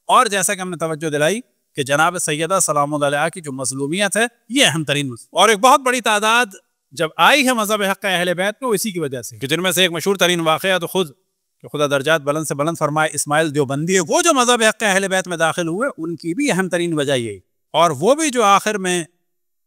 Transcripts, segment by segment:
اور جیسا کہ ہم نے توجہ دلائی کہ جناب سیدہ سلام اللہ علیہا کی جو مظلومیت ہے یہ اہم ترین اور ایک بہت بڑی تعداد جب آئی ہے مذہب حق اہل بیت میں اسی کی وجہ سے، کہ جن میں سے ایک مشہور ترین واقعہ تو خود کہ خدا درجات بلند سے بلند فرمائے اسماعیل دیوبندی ہے، وہ جو مذہب حق اہل بیت میں داخل ہوئے ان کی بھی اہم ترین وجہ یہی، اور وہ بھی جو آخر میں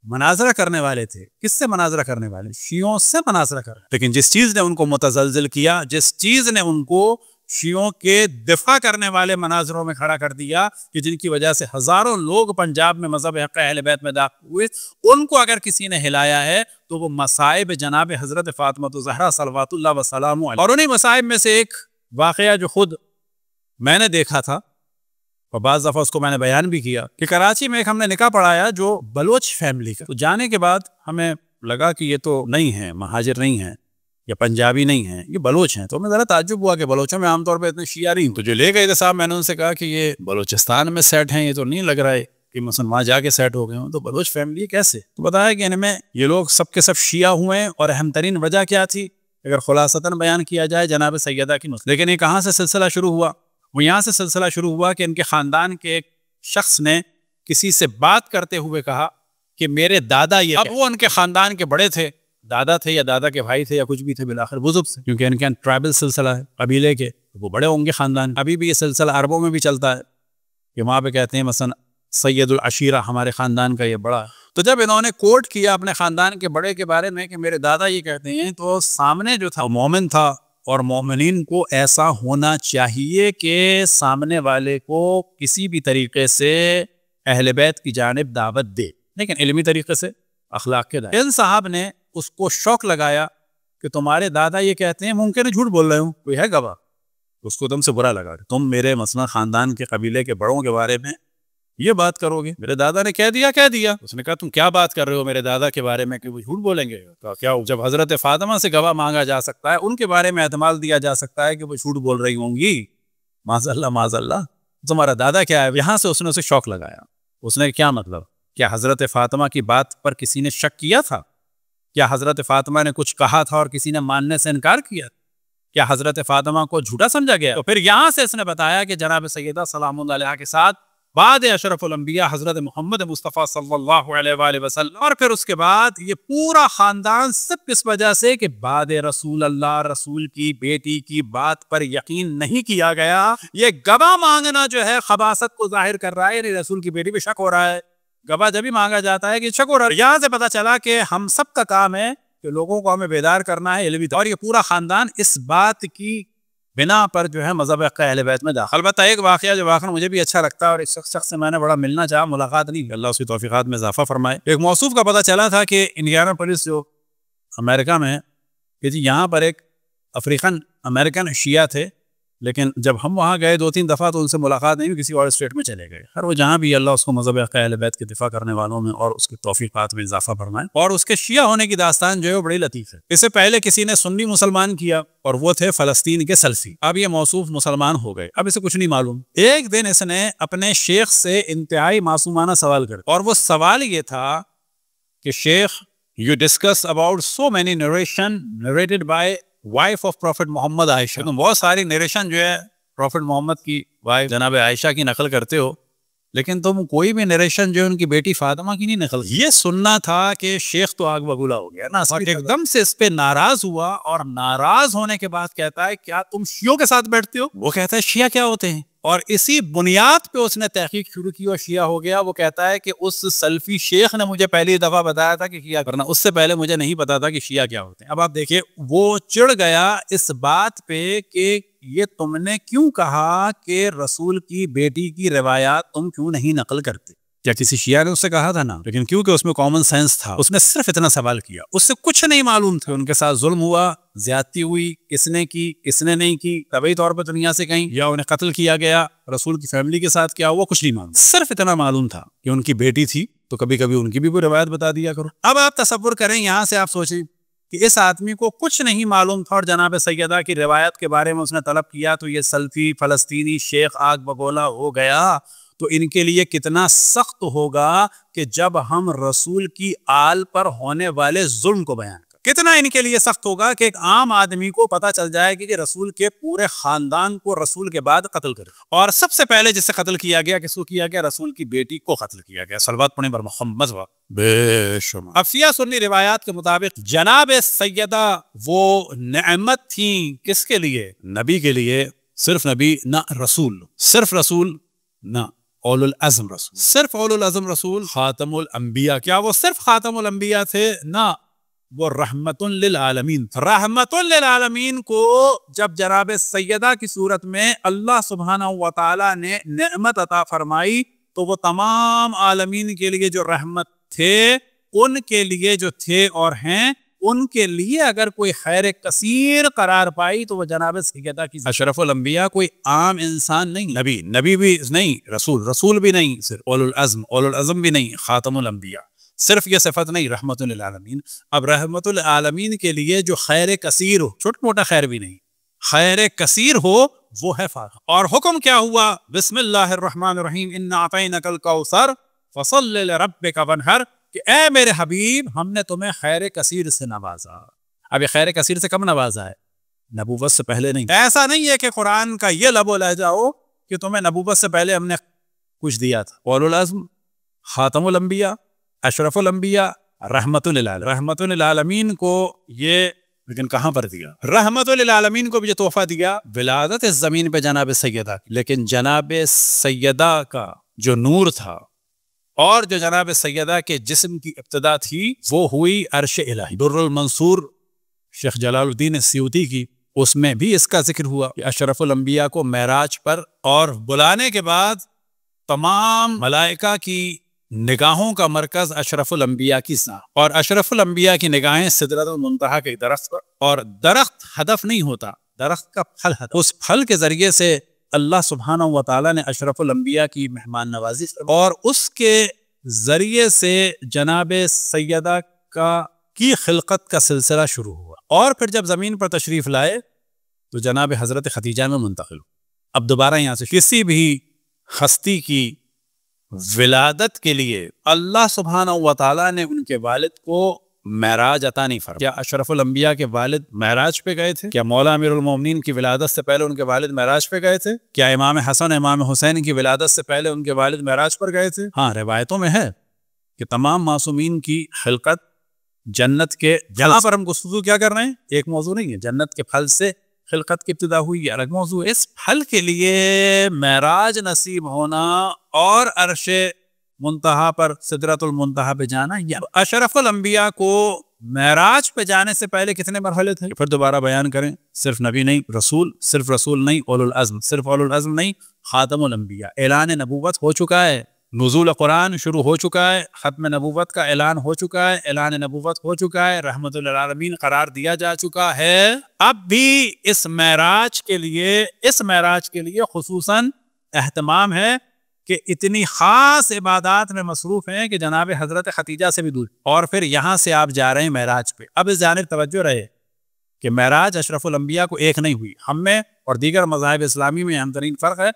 مناظرہ کرنے والے تھے، کس سے مناظرہ کرنے والے؟ شیعوں سے مناظرہ کرنے، لیکن جس چیز نے ان کو متزلزل کیا، جس چیز نے ان کو شیعوں کے دفاع کرنے والے مناظروں میں کھڑا کر دیا کہ جن کی وجہ سے ہزاروں لوگ پنجاب میں مذہب حق اہل بیت میں داخل ہوئے، ان کو اگر کسی نے ہلایا ہے تو وہ مصائب جناب حضرت فاطمہ الزہرا صلوات اللہ وسلام علیہ، اور انہی مصائب میں سے ایک واقعہ جو خود میں نے دیکھا تھا اور بعض دفعہ اس کو میں نے بیان بھی کیا کہ کراچی میں ایک ہم نے نکاح پڑھایا جو بلوچ فیملی کا، تو جانے کے بعد ہمیں لگا کہ یہ تو نہیں ہے، مہاجر نہیں ہیں یا پنجابی نہیں ہیں، یہ بلوچ ہیں، تو ہمیں ذرا تعجب ہوا کہ بلوچوں میں عام طور پہ اتنے شیعہ نہیں، تو جو لے گئے تھے صاحب میں نے ان سے کہا کہ یہ بلوچستان میں سیٹ ہیں، یہ تو نہیں لگ رہا ہے کہ مسلمان جا کے سیٹ ہو گئے ہوں، تو بلوچ فیملی کیسے؟ تو بتایا کہ ان میں یہ لوگ سب کے سب شیعہ ہوئے ہیں، اور اہم ترین وجہ کیا تھی اگر خلاصتاً بیان کیا جائے جناب سیدہ کی مسئلہ، لیکن یہ کہاں سے سلسلہ شروع ہوا؟ وہ یہاں سے سلسلہ شروع ہوا کہ ان کے خاندان کے ایک شخص نے کسی سے بات کرتے ہوئے کہا کہ میرے دادا یہ، اب وہ ان کے خاندان کے بڑے تھے، دادا تھے یا دادا کے بھائی تھے یا کچھ بھی تھے، بالآخر بزرگ سے، کیونکہ ان کے ٹرائبل سلسلہ ہے قبیلے کے، وہ بڑے ہوں گے خاندان، ابھی بھی یہ سلسلہ عربوں میں بھی چلتا ہے کہ وہاں پہ کہتے ہیں مثلا سید العشیرہ ہمارے خاندان کا یہ بڑا، تو جب انہوں نے کوٹ کیا اپنے خاندان کے بڑے کے بارے میں کہ میرے دادا یہ کہتے ہیں، تو سامنے جو تھا مومن تھا، اور مومنین کو ایسا ہونا چاہیے کہ سامنے والے کو کسی بھی طریقے سے اہل بیت کی جانب دعوت دے، لیکن علمی طریقے سے، اخلاق کے دائرے۔ ان صاحب نے اس کو شوق لگایا کہ تمہارے دادا یہ کہتے ہیں، ممکن ہے جھوٹ بول رہے ہوں، کوئی ہے گواہ؟ اس کو دم سے برا لگا کہ تم میرے مثلا خاندان کے قبیلے کے بڑوں کے بارے میں یہ بات کرو گے؟ میرے دادا نے کہہ دیا۔ اس نے کہا تم کیا بات کر رہے ہو میرے دادا کے بارے میں کہ وہ جھوٹ بولیں گے؟ کیا جب حضرت فاطمہ سے گواہ مانگا جا سکتا ہے، ان کے بارے میں احتمال دیا جا سکتا ہے کہ وہ جھوٹ بول رہی ہوں گی، معاذ اللہ، تمہارا دادا کیا ہے؟ یہاں سے اس نے اسے شوق لگایا۔ اس نے کیا مطلب؟ کیا حضرت فاطمہ کی بات پر کسی نے شک کیا تھا؟ کیا حضرت فاطمہ نے کچھ کہا تھا اور کسی نے ماننے سے انکار کیا؟ کیا حضرت فاطمہ کو جھوٹا سمجھا گیا؟ تو پھر یہاں سے اس نے بتایا کہ جناب سیدہ سلام اللہ علیہا کے ساتھ بعد اشرف الانبیاء حضرت محمد مصطفیٰ صلی اللہ علیہ وآلہ وسلم، اور پھر اس کے بعد یہ پورا خاندان سب کس وجہ سے کہ بعد رسول اللہ، رسول کی بیٹی کی بات پر یقین نہیں کیا گیا۔ یہ گواہ مانگنا جو ہے خباثت کو ظاہر کر رہا ہے، یعنی رسول کی بیٹی پہ شک ہو رہا ہے، گواہ جب ہی مانگا جاتا ہے کہ شک ہو رہا ہے۔ یہاں سے پتہ چلا کہ ہم سب کا کام ہے کہ لوگوں کو ہمیں بیدار کرنا ہے علمی، اور یہ پورا خاندان اس بات کی بنا پر جو ہے مذہب حق اہل بیت میں داخل۔ البتہ ایک واقعہ جو واقعا مجھے بھی اچھا لگتا ہے اور اس شخص سے میں نے بڑا ملنا چاہا، ملاقات نہیں، اللہ اس کی توفیقات میں اضافہ فرمائے۔ ایک موصوف کا پتہ چلا تھا کہ انڈیانا پولیس جو امریکہ میں ہے کہ جی یہاں پر ایک افریقن امریکن شیعہ تھے، لیکن جب ہم وہاں گئے 2-3 دفعہ تو ان سے ملاقات نہیں ہوئی، کسی اور اسٹیٹ میں چلے گئے۔ ہر وہ جہاں بھی، اللہ اس کو مذہب حق اہل بیت کے دفاع کرنے والوں میں اور اس کی توفیقات میں اضافہ فرمائے۔ اور اس کے شیعہ ہونے کی داستان جو ہے وہ بڑی لطیف ہے۔ اس سے پہلے کسی نے سنی مسلمان کیا اور وہ تھے فلسطین کے سلفی، اب یہ موصوف مسلمان ہو گئے، اب اسے کچھ نہیں معلوم۔ ایک دن اس نے اپنے شیخ سے انتہائی معصومانہ سوال کر، اور وہ سوال یہ تھا کہ شیخ you discuss about so many narrated by wife of Prophet محمد عائشہ، تم بہت ساری نیریشن جو ہے پروفٹ محمد کی وائف جناب عائشہ کی نقل کرتے ہو، لیکن تم کوئی بھی نیریشن جو ان کی بیٹی فاطمہ کی نہیں نقل۔ یہ سننا تھا کہ شیخ تو آگ بگولا ہو گیا نا، اور ایک دم سے اس پہ ناراض ہوا، اور ناراض ہونے کے بعد کہتا ہے کیا تم شیعوں کے ساتھ بیٹھتے ہو؟ وہ کہتا ہے شیعہ کیا ہوتے ہیں، اور اسی بنیاد پہ اس نے تحقیق شروع کی اور شیعہ ہو گیا۔ وہ کہتا ہے کہ اس سلفی شیخ نے مجھے پہلی دفعہ بتایا تھا کہ شیعہ کرنا، اس سے پہلے مجھے نہیں پتا تھا کہ شیعہ کیا ہوتے ہیں۔ اب آپ دیکھیں وہ چڑ گیا اس بات پہ کہ یہ تم نے کیوں کہا کہ رسول کی بیٹی کی روایات تم کیوں نہیں نقل کرتے؟ کیا کسی شیعہ نے اس سے کہا تھا؟ نا، لیکن کیونکہ اس میں کامن سینس تھا، اس نے صرف اتنا سوال کیا، اس سے کچھ نہیں معلوم تھا ان کے ساتھ ظلم ہوا، زیادتی ہوئی، کس نے کی، کس نے نہیں کی، طبعی طور پر دنیا سے کہیں، یا انہیں قتل کیا گیا، رسول کی فیملی کے ساتھ کیا ہوا، کچھ نہیں معلوم، صرف اتنا معلوم تھا کہ ان کی بیٹی تھی، تو کبھی کبھی ان کی بھی کوئی روایت بتا دیا کرو۔ اب آپ تصور کریں، یہاں سے آپ سوچیں کہ اس آدمی کو کچھ نہیں معلوم تھا اور جناب سیدہ کی روایت کے بارے میں اس نے طلب کیا، تو یہ سلفی فلسطینی شیخ آگ بگولا ہو گیا، تو ان کے لیے کتنا سخت ہوگا کہ جب ہم رسول کی آل پر ہونے والے ظلم کو بیان کریں۔ کتنا ان کے لیے سخت ہوگا کہ ایک عام آدمی کو پتا چل جائے کہ رسول کے پورے خاندان کو رسول کے بعد قتل کرے. اور سب سے پہلے جسے قتل کیا گیا کس کو کیا گیا؟ رسول کی بیٹی کو قتل کیا گیا. صلوات پڑھیں بر محمد بے شمار. اب شیعہ سنی روایات کے مطابق جناب سیدہ وہ نعمت تھیں کس کے لیے؟ نبی کے لیے. صرف نبی نہ رسول، صرف رسول نہ اولو العزم رسول، صرف اولو العزم رسول. خاتم الانبیاء، کیا وہ صرف خاتم الانبیاء تھے؟ نہ، وہ رحمت للعالمین. رحمت للعالمین کو جب جناب سیدہ کی صورت میں اللہ سبحانہ و تعالی نے نعمت عطا فرمائی تو وہ تمام عالمین کے لیے جو رحمت تھے، ان کے لیے جو تھے اور ہیں، ان کے لیے اگر کوئی خیر کثیر قرار پائی تو وہ جناب سیدہ کی. اشرف الانبیاء کوئی عام انسان نہیں، نبی بھی نہیں، رسول بھی نہیں، صرف اولو العزم بھی نہیں، خاتم الانبیاء. صرف یہ صفت نہیں، رحمت للعالمین. اب رحمت للعالمین کے لیے جو خیر کثیر ہو، چھوٹا موٹا خیر بھی نہیں، خیر کثیر ہو، وہ ہے فاتحہ. اور حکم کیا ہوا؟ بسم اللہ الرحمن الرحیم، انا اعطینک الکوثر فصل لربک وانحر، کہ اے میرے حبیب ہم نے تمہیں خیر کثیر سے نوازا. اب یہ خیر کثیر سے کب نوازا ہے؟ نبوت سے پہلے نہیں. ایسا نہیں ہے کہ قرآن کا یہ لب و لہجہ ہو کہ تمہیں نبوت سے پہلے ہم نے کچھ دیا تھا. اولو العزم، خاتم الانبیاء، اشرف الانبیاء، رحمت للعالمین. رحمت للعالمین کو یہ لیکن کہاں پر دیا؟ رحمت للعالمین کو بھی جو تحفہ دیا ولادت اس زمین پہ جناب سیدہ. لیکن جناب سیدہ کا جو نور تھا اور جو جناب سیدہ کے جسم کی ابتدا تھی وہ ہوئی عرش الہی. در المنصور شیخ جلال الدین السیوطی کی، اس میں بھی اس کا ذکر ہوا کہ اشرف الانبیاء کو معراج پر اور بلانے کے بعد تمام ملائکہ کی نگاہوں کا مرکز اشرف الانبیاء کی ذات، اور اشرف الانبیاء کی نگاہیں سدرۃ المنتہا کے درخت پر. اور درخت ہدف نہیں ہوتا، درخت کا پھل ہدف. اس پھل کے ذریعے سے اللہ سبحانہ و تعالیٰ نے اشرف الانبیاء کی مہمان نوازی اور اس کے ذریعے سے جناب سیدہ کی خلقت کا سلسلہ شروع ہوا. اور پھر جب زمین پر تشریف لائے تو جناب حضرت خدیجہ میں منتقل ہو. اب دوبارہ یہاں سے کسی بھی ہستی کی ولادت کے لیے اللہ سبحانہ و تعالیٰ نے ان کے والد کو معراج عطا نہیں فرمایا. کیا اشرف الانبیاء کے والد معراج پہ گئے تھے؟ کیا مولا امیر المومنین کی ولادت سے پہلے ان کے والد معراج پہ گئے تھے؟ کیا امام حسن امام حسین کی ولادت سے پہلے ان کے والد معراج پر گئے تھے؟ ہاں، روایتوں میں ہے کہ تمام معصومین کی خلقت جنت کے. جہاں پر ہم گفتگو کیا کر رہے ہیں ایک موضوع نہیں ہے، جنت کے پھل سے خلقت کی ابتدا ہوئی ہے الگ موضوع. اس پھل کے لیے معراج نصیب ہونا اور عرش منتہا پر سدرۃ المنتہا پہ جانا، یا اشرف الانبیاء کو معراج پہ جانے سے پہلے کتنے مرحلے تھے؟ پھر دوبارہ بیان کریں. صرف نبی نہیں، رسول، صرف رسول نہیں، اولو العزم، صرف اولو العزم نہیں، خاتم الانبیاء. اعلان نبوت ہو چکا ہے، نزول قرآن شروع ہو چکا ہے، ختم نبوت کا اعلان ہو چکا ہے، اعلان نبوت ہو چکا ہے، رحمت للعالمین قرار دیا جا چکا ہے. اب بھی اس معراج کے لیے خصوصاً اہتمام ہے کہ اتنی خاص عبادات میں مصروف ہیں کہ جناب حضرت خدیجہ سے بھی دور. اور پھر یہاں سے آپ جا رہے ہیں معراج پہ. اب اس جانب توجہ رہے کہ معراج اشرف الانبیاء کو ایک نہیں ہوئی. ہم میں اور دیگر مذاہب اسلامی میں اہم ترین فرق ہے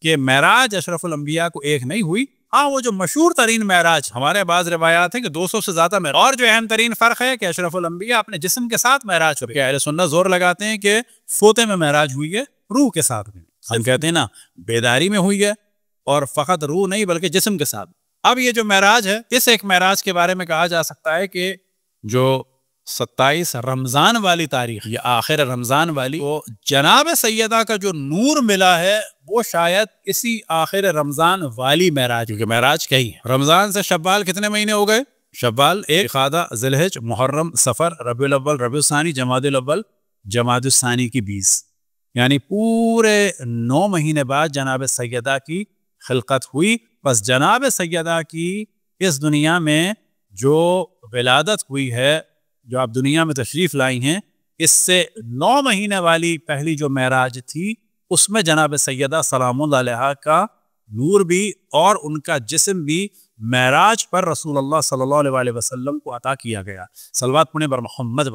کہ معراج اشرف الانبیاء کو ایک نہیں ہوئی. ہاں، وہ جو مشہور ترین معراج، ہمارے بعض روایات ہیں کہ 200 سے زیادہ معراج. اور جو اہم ترین فرق ہے کہ اشرف الانبیاء اپنے جسم کے ساتھ معراج ہوئے. اہل سنت زور لگاتے ہیں کہ سوتے میں معراج ہوئی ہے، روح کے ساتھ میں. ہم کہتے ہیں نا بیداری میں ہوئی ہے، اور فقط روح نہیں بلکہ جسم کے ساتھ. اب یہ جو معراج ہے، اس ایک معراج کے بارے میں کہا جا سکتا ہے کہ جو 27 رمضان والی تاریخ یا آخر رمضان والی، وہ جناب سیدہ کا جو نور ملا ہے وہ شاید اسی آخر رمضان والی معراج، کیونکہ معراج کئی ہے. رمضان سے شوال کتنے مہینے ہو گئے؟ شوال 1، ذوالقعدہ، ذی الحجہ، محرم، صفر، ربیع الاول، ربیع الثانی، جمادی الاول، جمادی الثانی کی 20، یعنی پورے 9 مہینے بعد جناب سیدہ کی خلقت ہوئی. بس جناب سیدہ کی اس دنیا میں جو ولادت ہوئی ہے، جو آپ دنیا میں تشریف لائی ہیں، اس سے 9 مہینے والی پہلی جو معراج تھی اس میں جناب سیدہ سلام اللہ علیہا کا نور بھی اور ان کا جسم بھی معراج پر رسول اللہ صلی اللہ علیہ وسلم کو عطا کیا گیا. صلوات پڑھیں بر محمد.